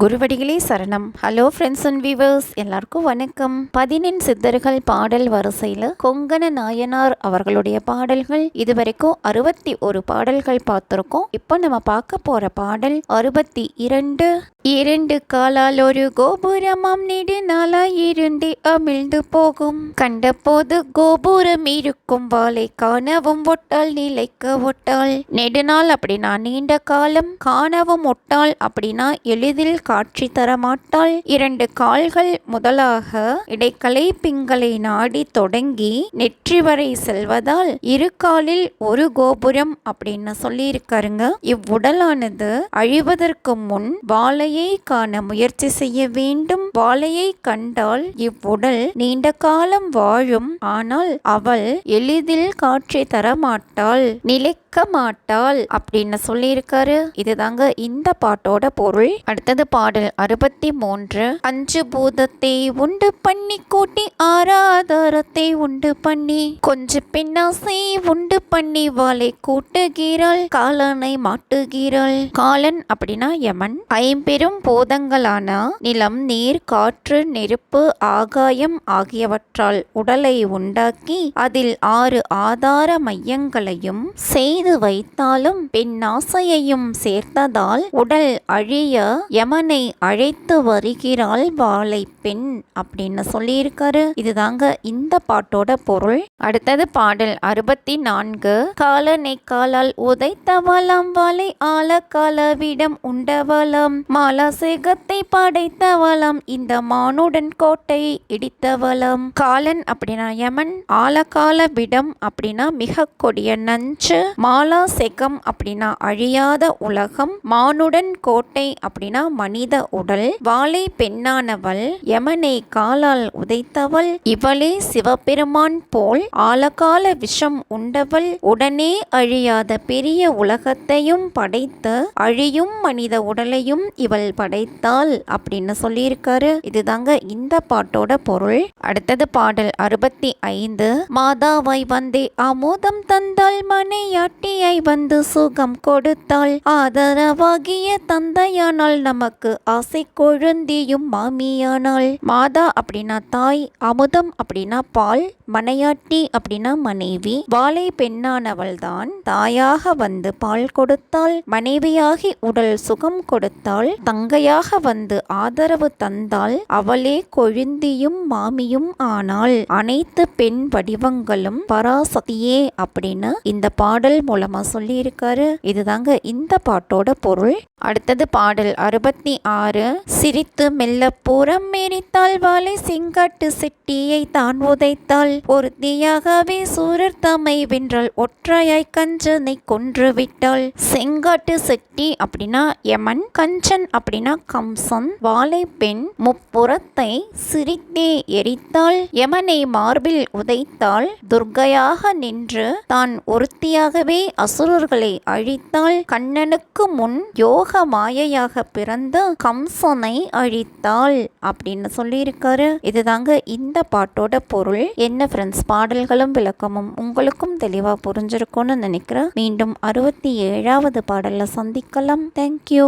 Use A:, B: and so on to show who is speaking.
A: குருவடிகளே சரணம். Hello friends and viewers, எல்லாருக்கும் வணக்கம். 11 சித்தர்கள் பாடல் வரிசையில் கொங்கண நாயனார் அவர்களுடைய பாடல்கள் இதுவரைக்கும் 61 பாடல்கள் பார்த்துருக்கோம். இப்போ நம்ம பார்க்க போற பாடல் 62. இரண்டு காலால் ஒரு கோபுரமாம் நெடு நாளாய் இருந்தே அமிழ்ந்து போகும். கண்டபோது கோபுரம் இருக்கும் வாளை காணவும் ஒட்டாள் நிலைக்க ஒட்டாள். நெடுநாள் அப்படின்னா நீண்ட காலம், காணவும் ஒட்டாள் அப்படின்னா எளிதில் காட்சி தரமாட்டாள். இரண்டு கால்கள் முதலாக இடைக்கலை பிங்களை நாடி தொடங்கி நெற்றி வரை செல்வதால் இரு காலில் ஒரு கோபுரம் அப்படின்னு சொல்லியிருக்காருங்க. இவ்வுடலானது அழிவதற்கு முன் வாளை காண முயற்சி செய்ய வேண்டும். வாளையை கண்டால் இவ்வுடல் நீண்ட காலம் வாழும். ஆனால் அவள் எளிதில் காட்சி தரமாட்டாள், நிலைக்க மாட்டாள் அப்படின்னு சொல்லியிருக்காரு. இதுதாங்க இந்த பாட்டோட பொருள். அடுத்தது பாடல் 63. அஞ்சு பூதத்தை உண்டு பண்ணி கூட்டி ஆராதாரத்தை உண்டு பண்ணி கொஞ்ச பெண்ணாசை உண்டு பண்ணி வாளை கூட்டுகிறாள், காலனை மாட்டுகிறாள். காலன் அப்படின்னா யமன். ஐம்பெரும் பூதங்களான நிலம், நீர், காற்று, நெருப்பு, ஆகாயம் ஆகியவற்றால் உடலை உண்டாக்கி அதில் 6 ஆதார மையங்களையும் செய்து வைத்தாலும் பெண்ணாசையையும் சேர்த்ததால் உடல் அழிய யமனை அழைத்து வருகிறாள் வாளை பெண் அப்படின்னு சொல்லியிருக்காரு. இதுதாங்க இந்த பாட்டோட பொருள். அடுத்தது பாடல் 64. காலனை காலால் உதைத்தவளாம் வாளை ஆல காலவிடம் உண்டவளாம் மாலாசேகத்தை படைத்தவளாம் இந்த மானுடன் கோட்டை இடித்தவளாம். காலன் அப்படின்னா யமன், ஆலகால விடம் அப்படின்னா மிக கொடிய நஞ்சு, மாலாசேகம் அப்படின்னா அழியாத உலகம், மானுடன் கோட்டை அப்படின்னா மனித உடல். வாளை பெண்ணானவள் யமனை காலால் உதைத்தவள். இவளே சிவபெருமான் போல் ஆலகால விஷம் உண்டவள். உடனே அழியாத பெரிய உலகத்தையும் படைத்து அழியும் மனித உடலையும் இவள் படைத்தாள் அப்படின்னு சொல்லியிருக்காரு. இதுதாங்க இந்த பாட்டோட பொருள். அடுத்தது பாடல் 65. மாதாவாய் வந்தே அமுதம் தந்தாள், மனையாட்டியை வந்து சுகம் கொடுத்தாள், ஆதரவாகிய தந்தையானால் நமக்கு ஆசை கொழுந்தியும் மாமியானாள். மாதா அப்படின்னா தாய், அமுதம் அப்படின்னா பால், மனையாட்டி அப்படின்னா மனைவி. வாளை பெண்ணானவள் தான் தாயாக வந்து பால் கொடுத்தாள், மனைவியாகி உடல் சுகம் கொடுத்தாள், தங்கையாக வந்து ஆதரவு தந்தாள், அவளே கொழுந்தியும் மாமியும் ஆனாள். அனைத்து பெண் வடிவங்களும் பராசக்தியே அப்படின்னு இந்த பாடல் மூலமா சொல்லி இருக்காரு. இதுதாங்க இந்த பாட்டோட பொருள். அடுத்தது பாடல் 66. சிரித்து மெல்ல புறம் எரித்தாள், வாளை செங்காட்டு செட்டியை தான் உதைத்தாள், ஒருத்தியாகவே சூரர் தம்மை வென்றாள், ஒற்றையாய் கஞ்சனை கொன்று விட்டாள். செங்காட்டு செட்டி அப்படின்னா யமன், கஞ்சன் அப்படின்னா கம்சன். வாளை பெண் முப்புறத்தை சிரித்தே எரித்தாள், யமனை மார்பில் உதைத்தாள், துர்க்கையாக நின்று தான் ஒருத்தியாகவே அசுரர்களை அழித்தாள், கண்ணனுக்கு முன் யோக மாயையாக பிறந்த கம்சனை அழித்தாள் அப்படின்னு சொல்லியிருக்காரு. இதுதாங்க இந்த பாட்டோட பொருள். என்ன ஃப்ரெண்ட்ஸ், பாடல்களும் விளக்கமும் உங்களுக்கும் தெளிவா புரிஞ்சிருக்கும்னு நினைக்கிறேன். மீண்டும் 67வது பாடல்ல சந்திக்கலாம். தேங்க்யூ.